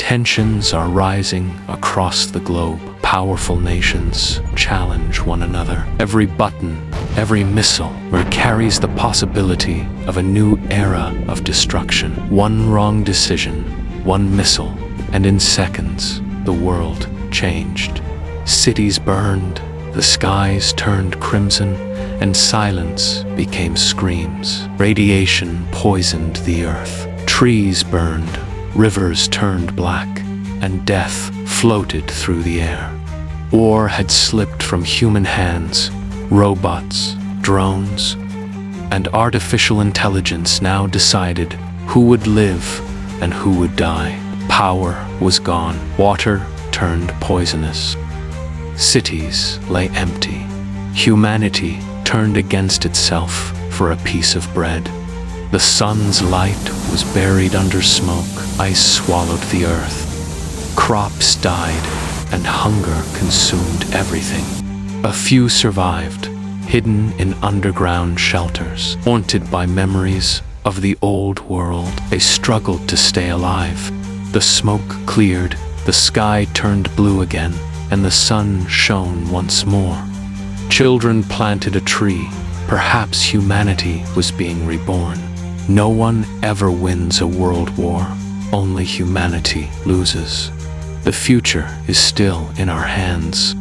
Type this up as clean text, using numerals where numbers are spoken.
Tensions are rising across the globe. Powerful nations challenge one another. Every button, every missile, carries the possibility of a new era of destruction. One wrong decision, one missile, and in seconds, the world changed. Cities burned, the skies turned crimson, and silence became screams. Radiation poisoned the earth. Trees burned, rivers turned black, and death floated through the air. War had slipped from human hands. Robots, drones, and artificial intelligence now decided who would live and who would die. Power was gone. Water turned poisonous. Cities lay empty. Humanity turned against itself for a piece of bread. The sun's light was buried under smoke. Ice swallowed the earth. Crops died, and hunger consumed everything. A few survived, hidden in underground shelters. Haunted by memories of the old world, they struggled to stay alive. The smoke cleared, the sky turned blue again, and the sun shone once more. Children planted a tree. Perhaps humanity was being reborn. No one ever wins a world war. Only humanity loses. The future is still in our hands.